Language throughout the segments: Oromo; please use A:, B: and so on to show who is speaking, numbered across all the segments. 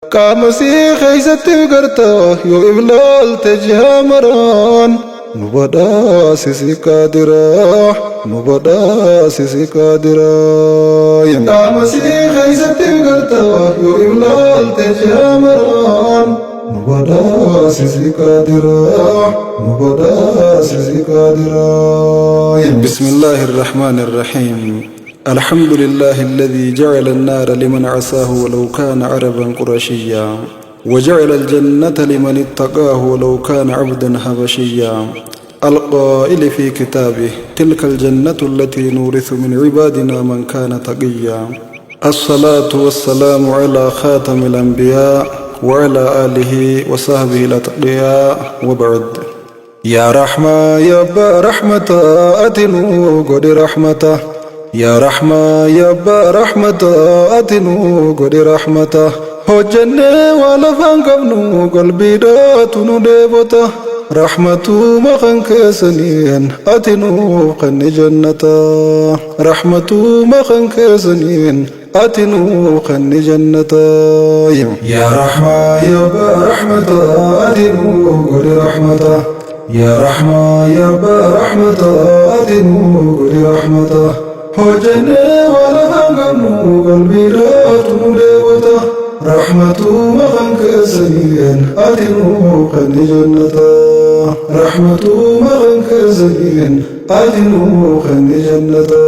A: قامسي خيست قرطه يو إبلال تجها مران نبدا سيسي قادرة نبدا سيسي قادرة قامسي خيست قرطه يو إبلال تجها مران نبدا سيسي قادرة نبدا سيسي قادرة. بسم الله الرحمن الرحيم. الحمد لله الذي جعل النار لمن عصاه ولو كان عربا قرشيا، وجعل الجنة لمن اتقاه ولو كان عبدا حبشيا، القائل في كتابه تلك الجنة التي نورث من عبادنا من كان تقيا. الصلاة والسلام على خاتم الأنبياء وعلى آله وصحبه الأتقياء، وبعد. يا رحمة يا با رحمة أتنو قد رحمته، يا رحمة يا با رحمة أتنو قد رحمته، هجنة ولا فانقبنو قلبي داتنو ديبته، رحمة مخن كسنين أتنو قن جنته، رحمة مخن كسنين أتنو قن جنته. يا رحمة يا با رحمة أتنو قد رحمته، يا رحمة يا با رحمة أتنو قد رحمته، هجنة ولا فانقبنو قلبي داتنو ديبته، رحمة مخن كسنين أتنو قن جنته، رحمة مخن كسنين أتنو قن جنته.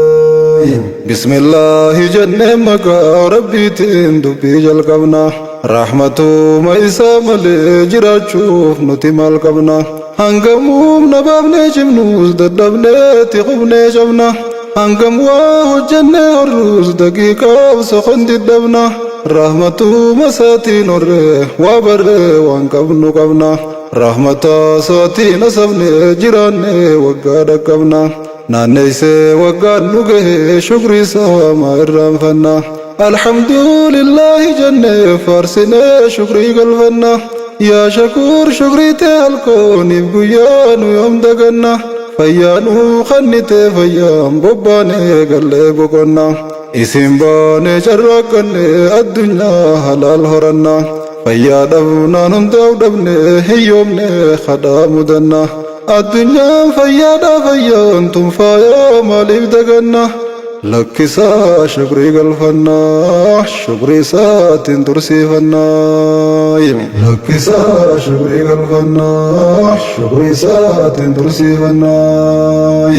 A: بسم الله جنة مكا ربي تندبي جلقبنا، رحمة ميسا ملي جراتشوف نتمال قبنا، هنقموم نبابني جمنوز ددبني تقبني جبنا، هنقم واه جنة الروز دقيقة وسخن ددبنا، رحمة مساتين الره وبره وانقبنو قبنا، رحمة ساتين سبني جيراني وقاد قبنا، نانيسي وقاد نقه شكري ساما إرام فنا، الحمد لله جنة فارسنا شكري قلبنا، يا شكور شكري تهلكوني بقيان يوم دقنا، فيانو خنتي فيان بباني قلي بقنا، اسم باني جرقني الدنيا حلال هرنا، فيا دفنا نمدو دبني هيومني خدا مدنا، الدنيا فيا دفيا انتم فيا مالك دقنا، لكسا شكري قلفنا شكري ساتين ترسي فنا، لكسا شكري قلفنا شكري ساتين ترسي فنا،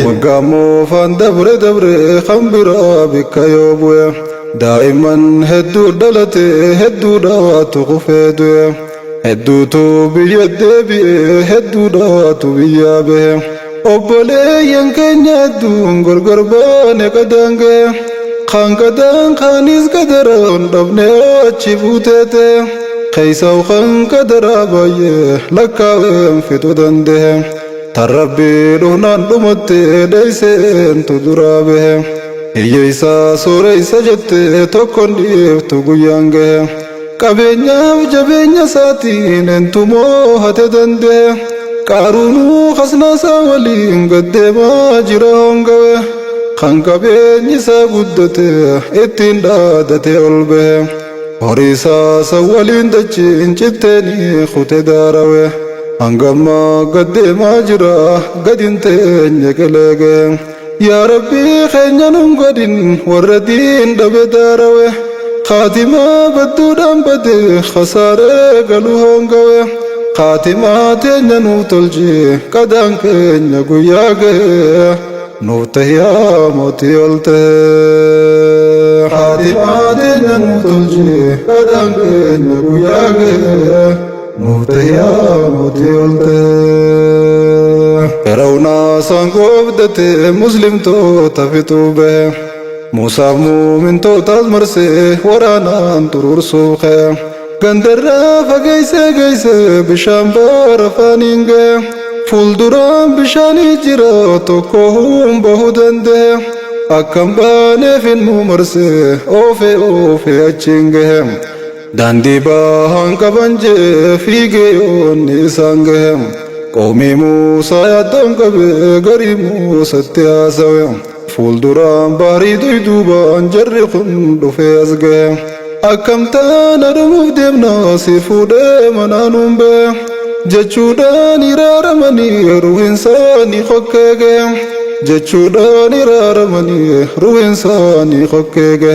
A: وقامو فان دبر دبر خمبرا بك يوبويا، دائما هدو دلتي هدو دات غفيدويا، هدو تو بيد بي هدو دات بيابه، obboleeyyan keenya hedduun gorgorbaane qadange, kan qadan kanis qadaroon dhabnee achi fuuteete, keeysaw kan qadaraa baay'ee lakkaa'een fixuu danda'e, tan rabbii dhuunaan dhumatte dheeyseentu duraa bahe, hiyyeeysaa sooreysa jette tokkon dhiiftu guyyaan gahe, qabeenyaaf jabeenya isaatiin entumoo hate danda'e, قارونو خسنا ساولين قدما جرون قوي، خان قبين يسا قدته اتين دادته قلبه، هوريسا ساولين دجين جتني خوت داروي، هنقما قدما جرا قدين تين يقلقه، يا ربي خينينم قدين وردين دب داروي، خاتمة بدو دام بده خساره قلوهن قوي، خاتمات نوتلجي قدان كن يا نوته يا موتي ولته، خاتمات نوتلجي قدان كن يا نوته يا موتي ولته، رونا سانقوبدت مسلم تو تفتو به، موسى مؤمن تو تزمرسي ورانا انطرور سوخه، قندرة فقيسة قيسة بشام بارفانينجة، فولدران بشاني جرا توكوهم بهدنده، أكم باني في الممرسة أوفي أجنجهم، داندي باهان كبنجة في جيون نيسانجهم، قومي موسى يدن قبي غري موسى تياسوهم، فولدران باري دوبان جرقن دفي أزجهم، akkamtaan adumuuf deemna si fuudhee manaanuun bee jechuudhaan iraaramanii ruuhin isaanii kokkeege jechuudhaan iraaramanii ruuhin isaanii kokkeege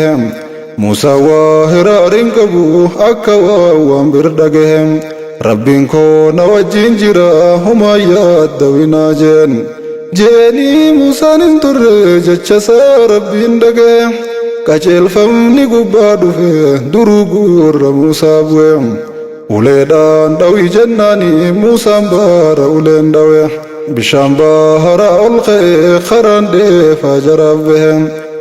A: Muusaa waa hiraariin qabu akka waan birdhage Rabbiin koo na wajjin jira humaa yaaddawinaa jeeni Muusaan hin turre jechasaa Rabbiin dhage qajeelfamni gubbaa dhufe duruu gurra Muusaa bu'e uleedhaan dhawii jennaani Muusaan baara uleen dhawe bishaan baharaa ol ka'e karaan dheefaa jaraaf bahe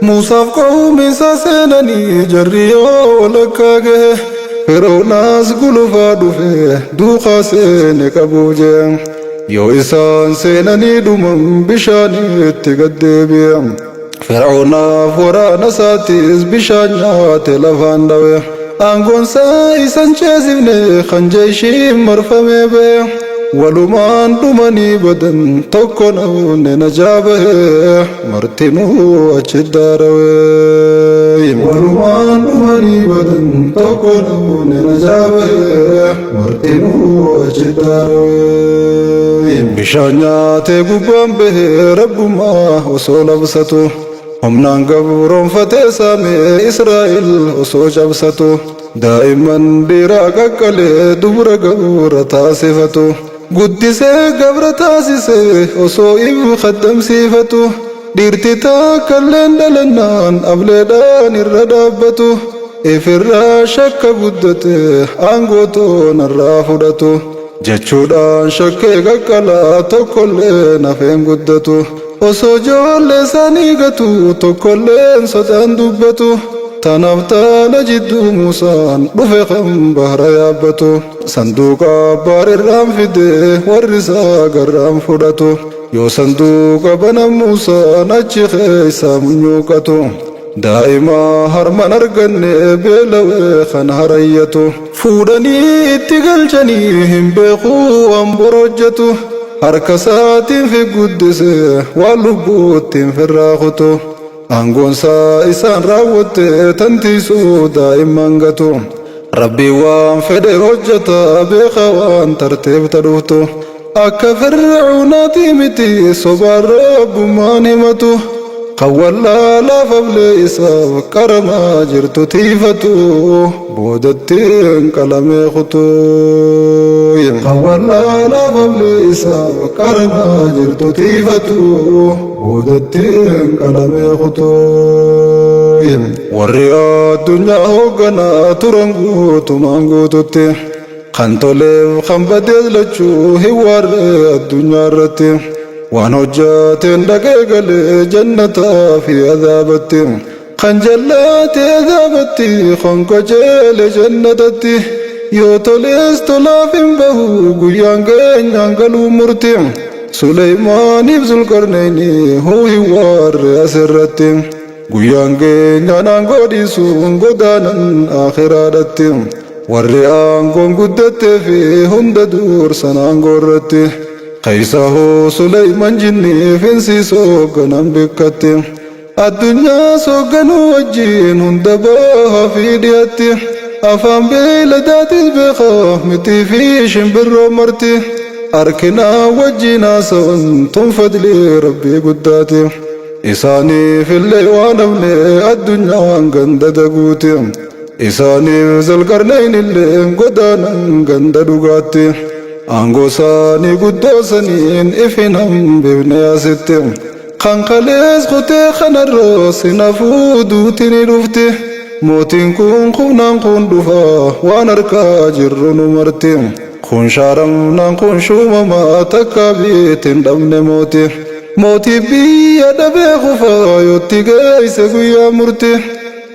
A: Muusaaf qawmi isaa seenanii jarri yoo walakkaa gahe Firoonaas gulufaa dhufe duukaa seene qabuu jee yoo isaan seenanii dhuman bishaanitti gad deebi'e Firoonaaf waraana isaatis bishaan nyaate lafaan dhawe aangoonsaa isan ceesifne kan jeeshiin marfamee ba'e walumaan dhumanii badan tokko namne najaa bahe martinuu achi daarawe walumaan dhumanii badan tokko namne najaa bahe martinuu achi daarawe bishaan nyaatee gubbaan bahe rabbumaa osoo labsatu humnaan gabroonfatee saamee Israa'el osoo cabsatu daa'imman dhiiraa qaqqalee dubra gabra taasifatu guddisee gabra taasisee osoo ifu khaddamsiifatu dhiirti takkalleen dhalannaan ableedhaan irra dhaabbatu ifirraa shakka guddate aangootoon irraa fudhatu jechuudhaan shakkee qaqqalaa tokkolleen hafeen guddatu osoo ijoollee isaanii gatu tokkolleen sodaan dubbatu tanaaf taana jidduu Muusaan dhufe kan bahara yaabbatu sanduuqa abbaarrirraan fide warri isaa garraan fudhatu yoo sanduuqa banan Muusaan achi keessa munyuuqatu daa'ima harman arganne beelawee kan harayyatu fuudhanii itti galchanii hin beeku waan borojjatu harka isaatiin fi guddise waan lubbuuttiin firraakutu aangoonsaa isaan raawwatte tantiisuu daa'imman gatu Rabbii waan fedhe hojjeta beeka waan tarteefta dhuftu akka Fir'aunaatii miti sobaan rabbummaan himatu kan wallaalaaf ablee isaaf qaramaa jirtu tiifatu boodattiin qalamee kutu kan wallaalaaf ablee isaaf qaramaa jirtu tiifatu boodattiin qalamee kutu warri addunyaa hoogganaa turan guutumaan guututti kan toleef kan badees lachuu hin waarre addunyaa irratti waan hojjateen dhaqee galee jannataa fi azaabatti kan jallate azaabatti kan qajeele jannatatti yoo tolees tolaaf hin bahu guyyaan keenyaan galuu murti Suleymaaniif Zulqarnayni huu hin waarre asirratti guyyaan keenyaan aangoo dhiisuun godaanan akhiraadhatti warri aangoon guddattee fi hunda dursan aangoo irratti Kaysahu Suleyman jinniif insiisoo ganan beekatti addunyaa soogganuu wajjin hunda bahaa fi dhiyatti afaan beeladaatis beekaa mitii fi shimbirroo marti arkinaa wajjin haasa'an tun fadlii rabbii guddaati isaaniif illee waan hafne addunyaan ganda daguuti isaaniif Zulqarnayn illee godaanan ganda dhugaatti aangoo isaanii guddoo saniin ifin hambifne asitti kan kalees kutee kanarra sinafuu duuti ni dhufti mootiin kun kunaan kun dhufa waan harkaa jirru nu marti kun shaaramnaan kun shuumamaa takka biitin dhabne mootii biyya dhabee kufaa yootti geeyse guyyaa murti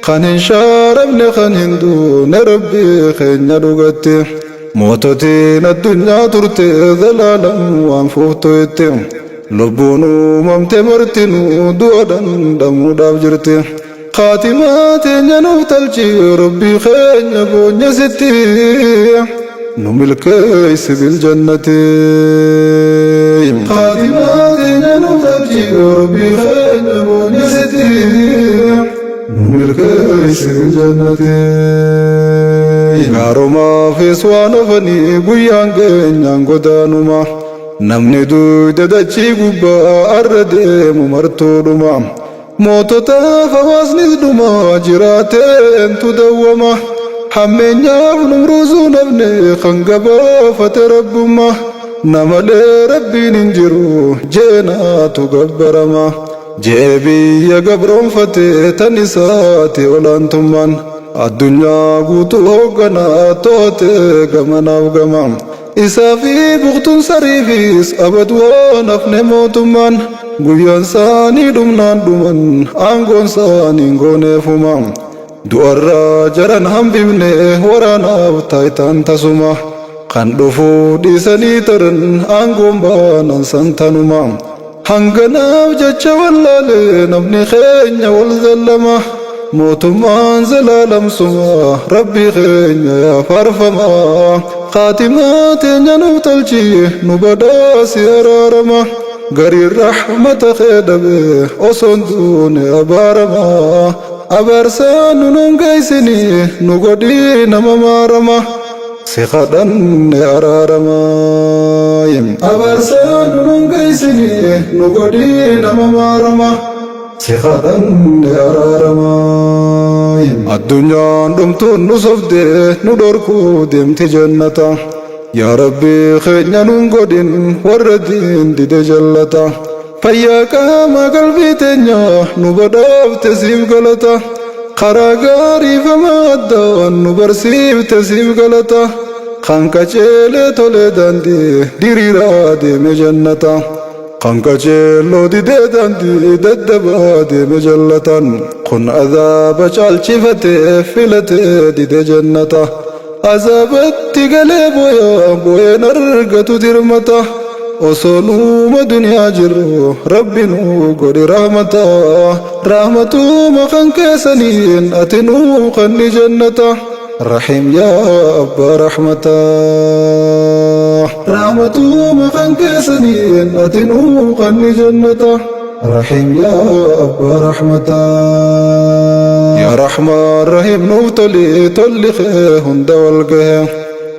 A: kan hin shaaramne kan hin duune rabbii keenya dhugatti moototiin addunyaa turte zalaalam waan fuuftu itti lubbuun uumamte martinuu du'a dhandhamuudhaaf jirti khaatimaa teenya nuuf talchi rabbii keenya boonya sitti nu milkeessi biljannati khaatimaa teenya nuuf talchi rabbii keenya boonya sitti nu milkeessi jannati gaaroma feeswaan afanii guyyaan keenyaan godaanuma namni duyda dachii gubbaa arra deemu martoodhuma moototaaf hawaasnis dhuma jiraatteentu dawwama hammeenyaaf numruusuu nafne kan gabaafate rabbumma namalee rabbiin hin jiru jeenaatu gabbarama jee biyya gabroonfate tan isaati olaantummaan addunyaa guutuu hoogganaa toote gamanaaf gama isaa fi buqtuun sariifis abad waan hafne mootummaan guyyaan isaanii dhumnaan dhuman aangoon isaaniin gooneefuma du'arraa jaran hambifne waraanaaf taayitaan tasuma kan dhufuu dhiisanii taran aangoon baanan santanuma hanganaaf jecha wallaale namni keenya wal zallama mootummaan zalaalamsuma rabbii keenya yaa faarfama qaatimaa teenya nuuf tolchi nu badhaasi araarama gariin rahmata kee dhabe osoon duune abaarama abaarsaan nu nun geessini nu godhii nama maarama si kadhanne araarama abaarsaan nu nun geessini nu godhii nama maarama si kadhanne araarama addunyaan dhumtuun nu sobde nu dhorkuu deemti jannata yaa rabbi keenya nun godhin warra diin dide jallata fayyaa qaama qalbii teenya nu badhaafte siif galata karaa gaarii fama addaan nu barsiifte siif galata kan qajeelee tolee daandii diriiraa deeme jannata kan qajeeloo didee daandii daddabaa deeme jallatan kun azaaba caalchifatee filatee dide jannata azaabatti galee booyeen argatu dirmata osoo nuuma duniyaa jirru rabbi nu godhi rahmata rahmatuma kan keessaniin ati nuu kanni jannata رحيم يا أبا رحمتا رحمتو كان كسنين أتنو قني جنتا رحيم يا أبا رحمتا يا رحمن رحيم نوتلي تولي خيهن دولقه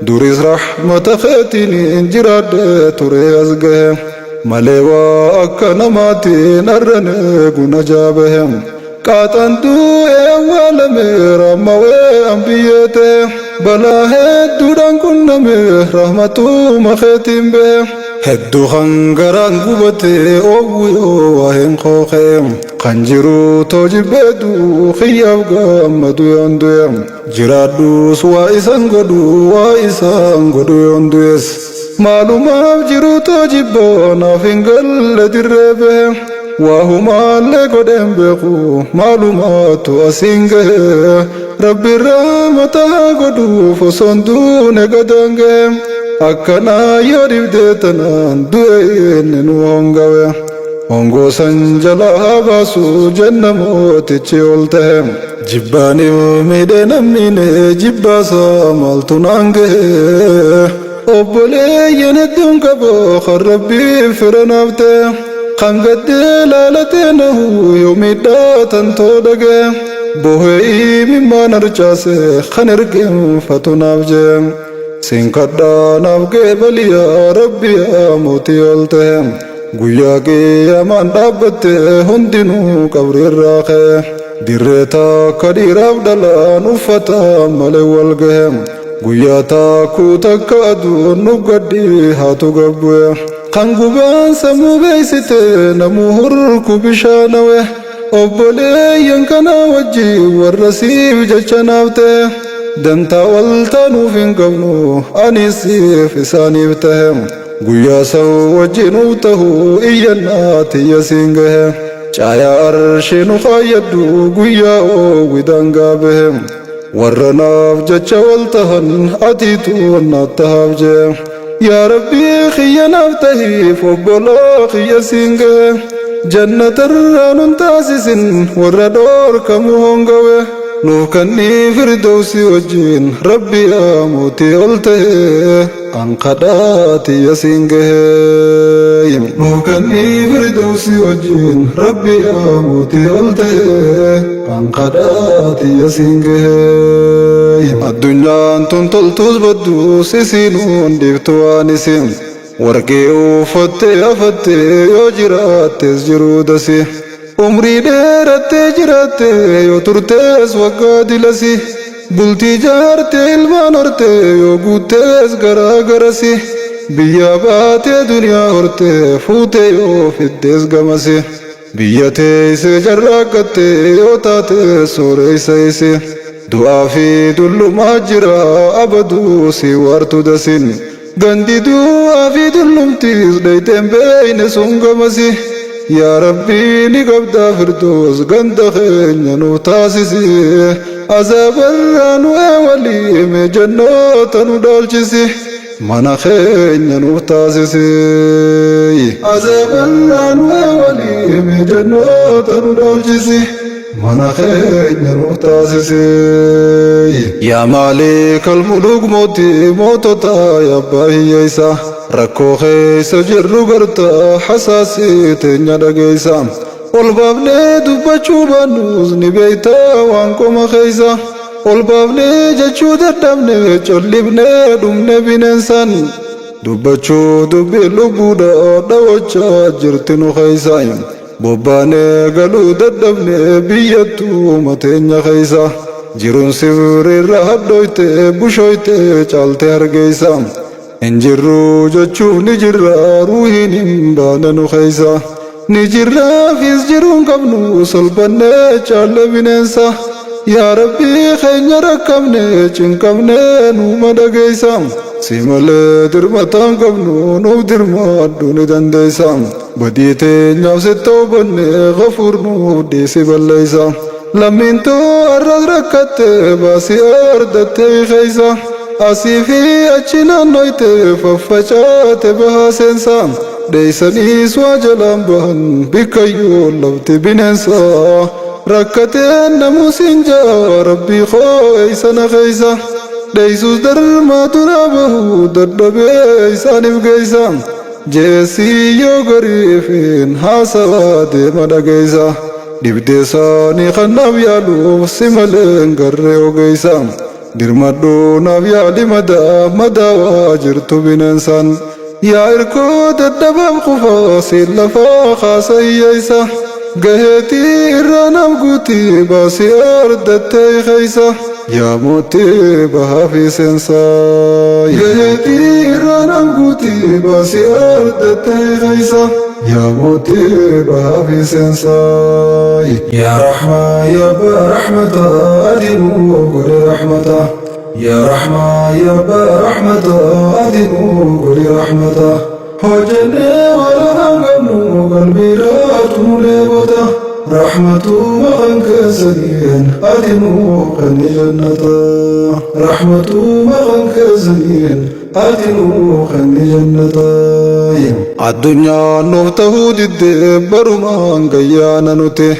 A: دوريس رحمة خيتيني انجراد توري أزقه مليوا أكا نماتي نرنق نجابهم قاتندو اول میرا موے انبیتے بلا ہے دوران کن میں رحمتو مخیتیم بے هدو خنگران قوبتے اوویو واہن خوخیم خنجرو توجبیدو خیاب گامدو یندویم جرادو سوائسان گدو یندویس معلوماف جرو توجبو نافنگل دربے وهما لقدم بقو معلومات أسينجه ربي رحمتها قدو فصندون قدنجه أكنا يريد ديتنا دوين نوانجوه ongo sanjala basu jannamo tichioltem jibbani mide namine jibbasa maltunange obole yenedun kabo kharabbi firanavte khangade lalatenahu yomidatan todage bohei mimman archase khanergem fatunavje sinkada navge baliya rabbi amutioltem guyyaa qiyaamaan dhaabbatte hundinuu qabrirraa ka'e dirree takka dhiiraaf dhalaan uffata malee wal gahe guyyaa takkuu takka aduun nu gaddi haatu gabbu'e kan gubaan sammuu beeysite namuu hurku bishaanawe obboleeyyan kana wajji warra siif jecha naaf ta'e dantaa wal taanuuf hin qabnu ani siif isaaniif ta'e guyyaa sa'u wajjinuu ta'uu iyyannaati yasingahe caayaa arshiinu faayyaddu guyyaa oowwidaan gaabahe warra naaf jecha wal tahan atiitu naaf tahaaf jee yaa rabbii kiyya naaf tahiif obboloo kiyya siingahe jannatarraa nun taasisin warra dhoorkamu hongawe نوكني فردوسي وجين ربي أموتي قلته أنقداتي يسينجه نوكني فردوسي وجين ربي أموتي قلته أنقداتي يسينجه الدنيا أنتم تلتوز بدو سيسينون ديفتوانسين ورقي وفتي أفتي يوجرات جرودسي عمري ديرت جرات يوترتس وقادلسي بلتي جارت المانورت يوغوتس غراغرسي بيا باتي دنيا هرت فوتي يوفدس غمسي بيتي سجراكت يوتات سوريسيسي دعا في دل ماجرا أبدو سوارت دسين غندي دعا في دلمتيز ديتم بين سنغمسي يا ربي نقبض فردوس غند خينيا نوتاسسي عذاب الرانو اولي مجنوت ندالجسي منا خينيا نوتاسسي عذاب الرانو اولي مجنوت ندالجسي منا خينيا نوتاسسي يا مالك الملوك موتي موتوتا يا باهي يسا ركو خيس جرو غرتا حساسي تنيا دغيسا والبابني دبچو بانوز نبيتا وانكو مخيسا والبابني جچو ددمني چوليبني دمني بننسان دبچو دبي لبودا دوچا جرتنو خيسا بوباني غلو ددمني بيتو متنيا خيسا جيرون سيوري رهب دويته بوشويته چالته ارغيسا انجرو جچو نجرا روحين بانن خيسا نجرا فيس جرون قبنو سلبن چال بننسا يا ربي خينيا ركمني چنكمني نوما دغيسا سيمل درمتان قبنو نو درما دون دنديسا بديته ناوستو بن غفور نو ديسي بليسا لمن تو أرد ركت باسي أردت خيسا أسيفي أچنا نويت ففجات بها سنسا ديساني سواجلان بهن بكيو لوت بننسا ركت نموسين جا ربي خويسا خيسا ديسوس در ما ترابه دردب إيسان بغيسا جيسي يو غريفين حاسوا دي مدغيسا دبدساني خناب يالو سملن غريو غيسا درمدو نابيالي مدا واجرتو بننسان يا إركو ددباب خفاسي لفا خاسي يسا غهتي رانام قوتي باسي أردتي خيسا يا موتي بها في سنساي غهتي رانام قوتي باسي أردتي خيسا يا موتي بها في سنساي يا رحمة يا برحمة أدينو قولي رحمة يا رحمة يا برحمة أدينو قولي رحمة هجني ولا نغنو قلبي راتو لبوتا رحمة مغنك زين أدينو قني جنة رحمة مغنك زين أدينو قني جنة الدنيا نوته جد برمان قيانا نوته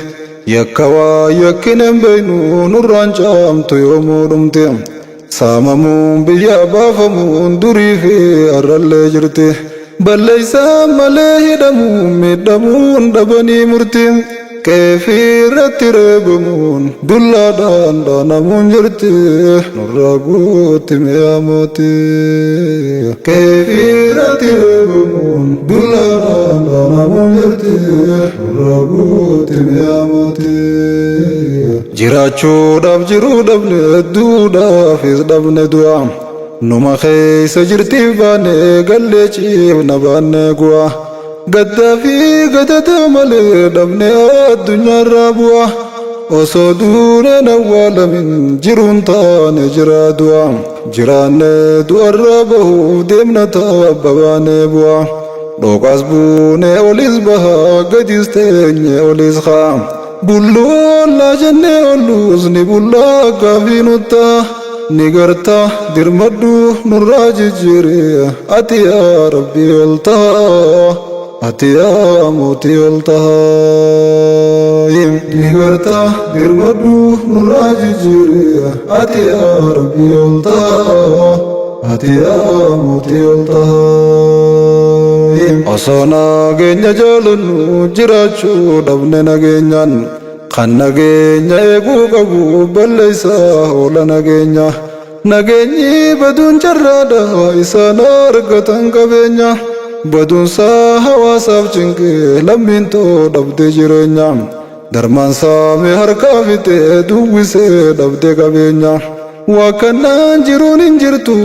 A: يكوا يكنن بينو نوران جامتو يومو دمته ساممون بيا بافمون دري في أرل جرته بل ليس مليه دمون مدمون دبني مرته كيفي رتربمون دلا دان دانمون جرته نراغوت مياموتي كيفي رتربمون دلا دان دانمون جرته نراغوت مياموتي جراچو داب جرو دبن دودا فيس دبن دعا نما خيس جرتي باني قلچي نبان غوا قدافي قدت مل دبن الدنيا رابوا وصدور نوال من جرون تان جرا دعا جران دعا رابه دمنا تابوان بوا دوقاس بوني اوليز بها قدستين اوليز خام بلو لا جنة ولوز نبلا كافينوتا نغرتا درمدو نراج جيري أتي يا ربي التا ati yaa mootii ol tahaa digarta dirmadhu nurraa jijjiire ati yaa rabbii ol tahaa ati yaa mootii ol tahaa osoo nageenya jaalannu jiraachuu dhabne nageenyaan kan nageenya eeguu qabu balleessaa oola nageenya nageenyi baduun carraadha isaan argatan qabeenya baduunsaa hawaasaaf cinqee lammiin too dhabde jireenya darmaan saamee harkaa fixee duwwisee dhabde qabeenya waa kannaan jiruun hin jirtu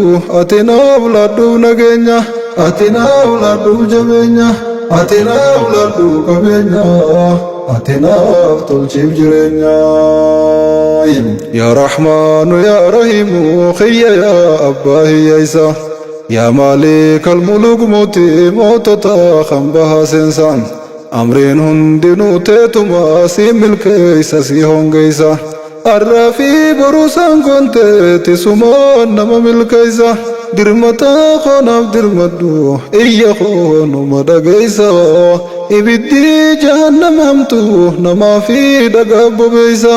A: ati naaf laadhuuf nageenya ati naaf laadhuuf jabeenya ati naaf laadhuuf qabeenya ati naaf tolchiif jireenya yaa rahmaanu yaa rahiimu khiyya yaa abbaa hiyyeessa yaa maalikal muluk mootii mootota kan bahaa seensaan amriin hundinuu teetuma si milkeeysa si hongeeysa arraa fi boruusaan konteeti sumaan nama milkeeysa dirmata koonaaf dirmadhu iyya koonuma dhageeysa ibiddi jahannam hamtu namaa fi dhagaa bobeeysa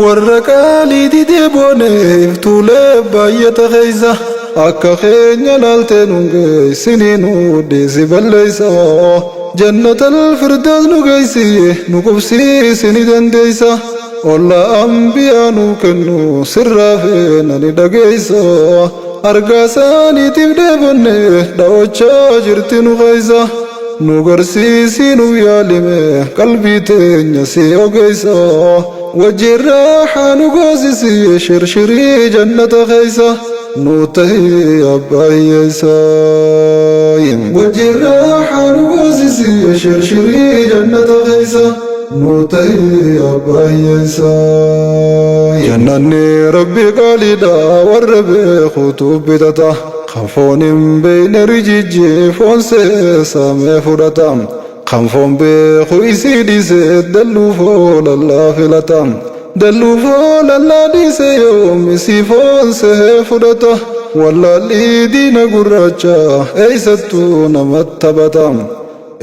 A: warra qaalii didee booneef tuulee baay'ata keeysa akka keenya laaltee nungeeysiniinu dhiisi balleeysa jannatal firdaas nu geeysi nu qubsiisini dandeeysa olla ambiyaa nuu kennu sirraa feenani dhageeysa argaasaaniitiif dheebonne dha'ochaa jirti nu keeysa nu garsiisii nu yaalime qalbii teenya si ogeeysa wajjin raaxaa nu goosisi shirshirii jannata keeysa nu tahi abbaa hiyyeessa wajjin raaxaa nu goosisi shirshirii jannata keeysa nu tahi abbaa hiyyeessa jannanni rabbi qaaliidha warra beekuutu bitata kan foon hin beeyne rijijji foon seesamee fudhata kan foon beeku isii dhiise dalluufoo lallaa filata dalluufoo lallaa dhiise yoom isii foon see fudhata wallaalii diina gurraacha eeysattuu namatti taphata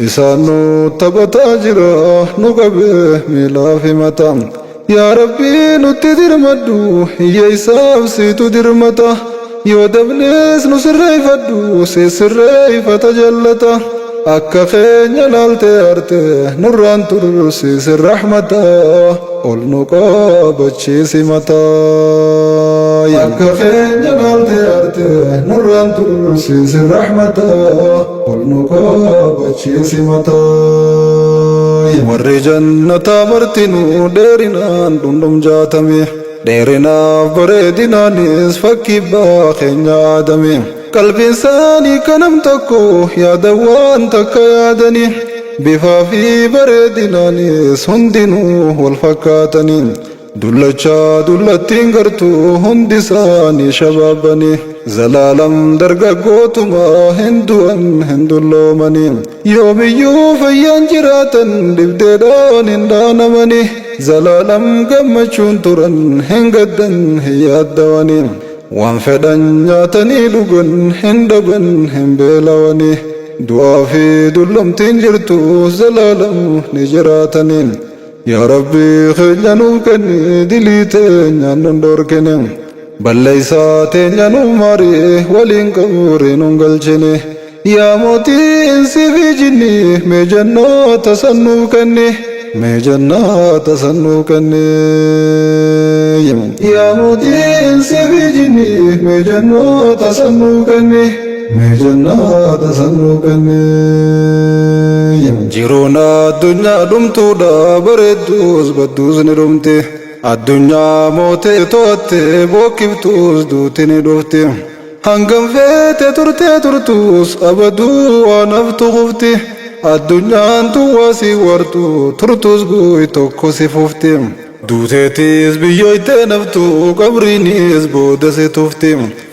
A: isaan nu taphataa jira nu qabee miilaaf himata yaa rabbii nutti dirmadhu hiyyeeysaaf siitu dirmata yoo dabnees nu sirreeyfadhu si sirreeyfata jallata akka keenya laaltee arte nurraan tursiisi rahmata ol nu qabachiisi mata akka keenya laaltee arte nurraan tursiisi rahmata ol nu qabachiisi mata warri jannataa martinuu dheerinaan dhundhum jaatame dheerinaaf bareedinaanis fakkii abbaa keenya aadame qalbiin isaanii kanam tokko yaada waan takka yaadanii bifaa fi bareedinaanis hundinuu wal fakkaatanii dullachaa dullattiin gartuu hundi isaanii shabaabanii zalaalam dargaggootuma hin du'an hin dulloomanii yoomiyyuu fayyaan jiraatan dhibdeedhaan hin dhaanamanii zalaalam gammachuun turan hin gaddan hin yaaddawanii waan fedhan nyaatanii dhugan hin dhaban hin beelawanii du'aa fi dullomtiin jirtu zalaalam ni jiraatanii yaa rabbi keenya nuuf kenni dilii teenyaan nun dhorkine balleeysaa teenya nuuf maarii waliin qaburii nun galchine yaa mootii insi fi jinni mee jannoota san nuuf kenni mee jannoota san nuuf kenni yaa mootii insi fi jinni mee jannoota san nuuf kenni mee jannoota san nuuf kenni jiruun addunyaa dhumtuudha bareedduus badduus ni dhumti addunyaa mootee to'atte bookkiftuus duuti ni dhufti hangam feete turtee turtuus abaduu waan haftu qufti addunyaan tuwwaasii wartu turtuus guuy tokko si fufti duuteetiis biyyooytee naftu qabriinis booda si tufti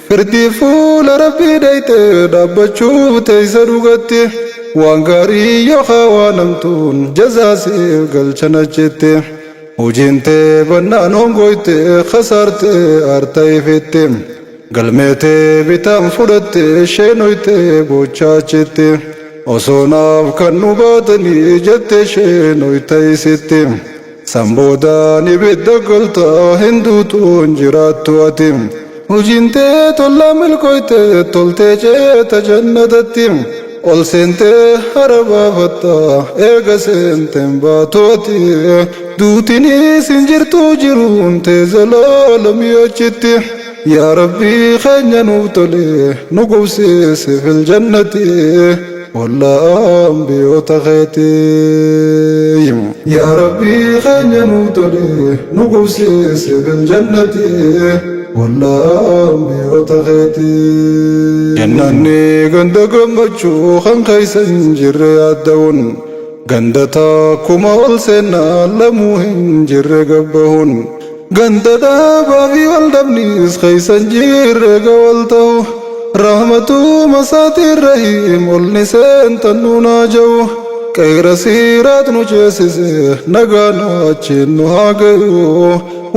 A: firdii fuula rabbii dhayte dhaabbachuuf teeysa dhugatti waan gaarii yookaa waan hamtuun jazaasiif galchan achitti hojiin tee bannaan hongoyte khasaarte aarta ifette galmeetee bitaan fudhatte sheenoyte bochaa achitti osonaaf kan nu baatanii jette isheen hoytaysitti samboodaan ibidda galtaa hinduutuun jiraattu ati hujintee tolla milkooyte toltee ceeta jannatatti ol seentee harabaafatta eega seenteen baatooti duutinis hin jirtuu jiruun tee zalaalamii achitti yaa rabbii keenya nuuf tole nu qubsiise fil jannati walla anbiyoota keeti yaa rabbii keenya nuuf tole nu qubsiise fil jannati walla anbiyoota keeti jannanni ganda gammachuu kan keeysan jirre yaadda'uun ganda takkuma ol seennaa lamuu hin jirre gabbahuun ganda dhaabaa fi wal dhabnis keeysan jirre gawal ta'u rahmatuu masaatiin rahiim olni seentan nuunaa ja'u qeera siiraat nu ceesise nagaana achiin nu haa gayu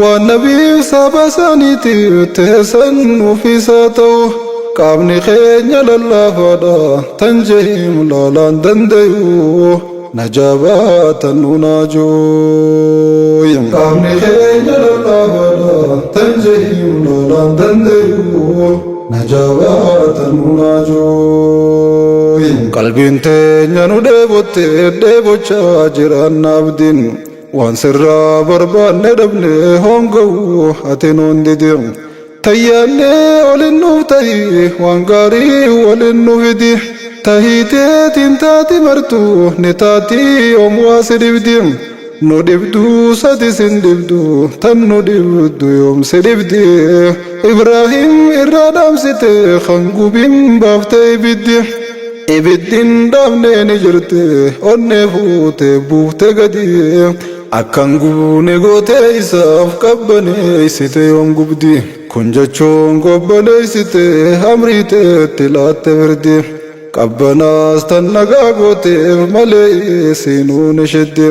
A: waan nabiif saaba isaaniitiif teessan nuufisaa ta'u qaamni keenya lallaafaadha tan jehiim laalaan dandayu najabaatan nuunaajuuy qaamni keenya lallaafaadha tan jehiim laalaan dandayu najabaatan nuunaajuuy qalbiin teenya nu dheebotte dheebochaa jiraan abdiin waan sirraa barbaanne dhabne hongawu ati nuun didim tayyaanne olin nuuf tahi waan gaarii walin nu fidi tahiteetiin taati martu ni taati yoomwaa si dhibdi nu dhibduu sadi sin dhibdu tan nu dhibdu yoom si dhibdi ibraahim irraa dhaamsite kan gubin baafte ibiddin dhaabnee ni jirte onnee fuute buufte gadi akkan gubuune gootee isaaf qabbaneeysite yoom gubdi kun jechuun qobboleeysite amriiteetti laatte firdi qabbanaas tan nagaa gooteef malee siinuun isheddi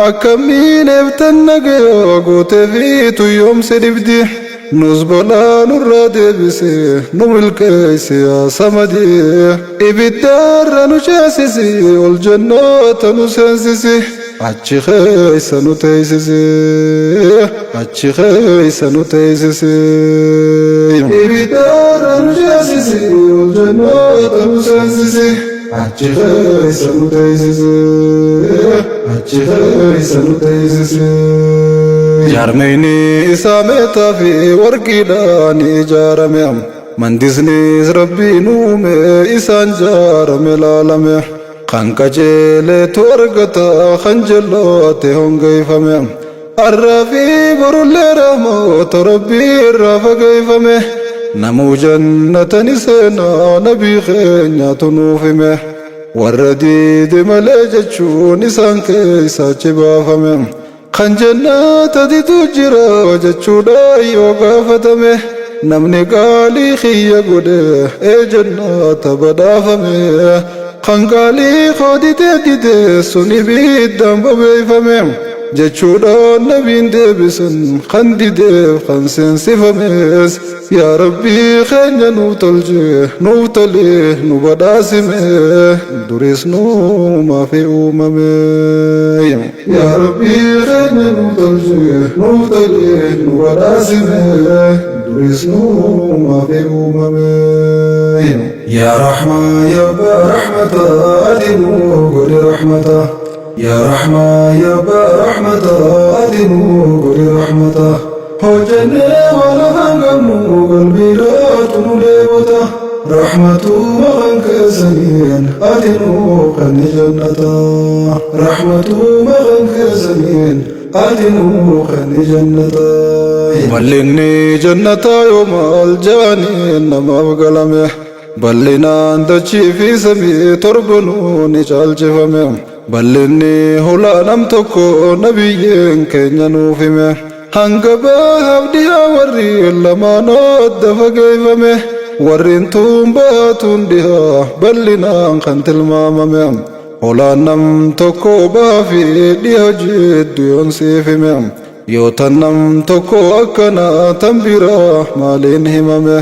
A: akkamiin eeftan nagaa gooteefiitu yoom si dhibdi nus balaa nurraa deebise nu milkeeyse yaa samadi ibiddaarra nu ceesisi ol jannaata nu seensisi achi keeysa nu teeysisi achi keeysa nu teeysisi ibiddaarra nu ceesisi ol jannaata nu seensisi achi keeysa nu teeysisi achi keeysa nu teeysisi jaarmeyni isaa meetaa fi warqiidhaan ijaarame mandisnis rabbiin uume isaan jaarame laalame kan qajeeleetu argata kan jal'oote hongeeyfame arraa fi borullee rahmoota rabbii irraa fageeyfame namuu jannatani seenaa nabii keenyaatu nuuf hime warra diide malee jechuun isaan keeysachi baafame kan jannata ditu jira jechuudha yoo gaafatame namni qaalii xiyya godhe ee jannata badhaafame kan qaalii qooditee dide sun ibiddaan bobeeyfame jechuudha nabiin deebisan kan dideef kan seensifames yaa rabbii keenya nuuf tolche nuuf tole nu badhaasime duris nuumaaf uumame yaa rabbii keenya nuuf tolche nuuf tole nu badhaasime duris nuumaaf uumame yaa rahmaa yaa baa rahmata ati nuu godhe rahmata يا رحمة يا با رحمة أدنو قولي رحمة هوجني ولا هنغمو قلبي لا تنوليبتا رحمة مغنك سنين أدنو قني جنة رحمة مغنك سنين أدنو قني جنة بلني جنة يوم الجاني نما بقلمه بلنا دچي في سمي تربنو نجال جفمه bal'inni hulaa nam tokko nabiyyiin keenya nuuf hime hanga bahaaf dhihaa warri lamaan adda fageeyfame warreen tuun baatuun dhihaa bal'inaan kan tilmaamame hulaan nam tokko baafi dhiha jiddu yoon siif hime yoo tan nam tokko akkana tan biraa maaliin himame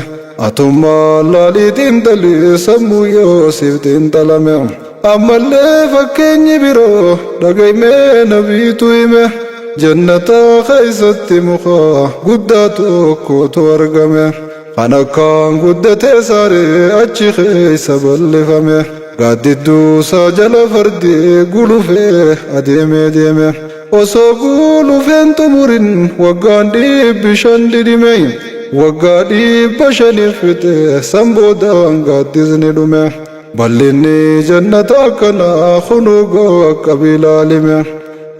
A: atummaa laaliitiin dalii sammuu yoo siif xiinxalame أما اللي فكني برو دقيمي نبيتو إيمه جنة خيست مخا قداتو كوتو أرقمه أنا كان قدتي ساري أجي خيس بلفمه قاددو ساجل فردي قولو فيه أديمي ديمه وسو قولو فين تمرين وقان ديب بشان ديمي وقان ديب بشان فتي سنبودان قادزني دمه بلني جنة أكنا خنوقو قبيل لمه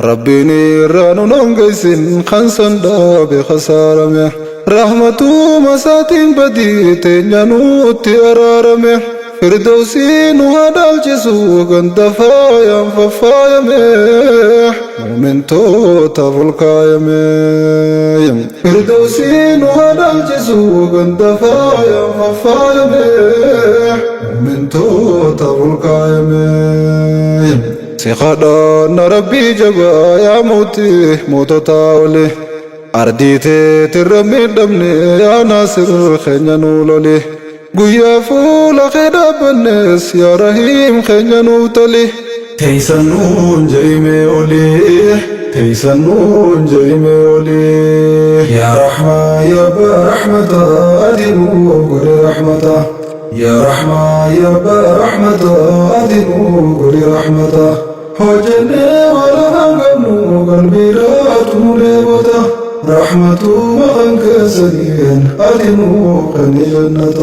A: ربيني رانو نونغيسين خنسن داب خسارمه رحمتو مساتين بدي تنيانو تيرارمه فردوسي نوادال جسو غند فايا ففايا مه مومنتو تفلكايا مه فردوسي نوادال جسو غند فايا ففايا مه مومنتو تفلكايا مه سيخدان ربي جبا يا موتي موتو تاولي أرديتي ترمي دمني يا ناصر خنينو لولي قويا فولا خيدا بالناس يا رحيم خنينو تلي تيسنون جيمي أولي تيسنون جيمي أولي يا رحمة يا برحمة أدنو قولي رحمة يا رحمة يا برحمة أدنو قولي رحمة هجني ولا غنو قلبي لا تمولي بوتا رحمته مغنك سنين أدنو قني جنة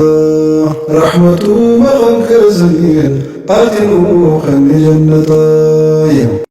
A: رحمته مغنك سنين أدنو قني جنة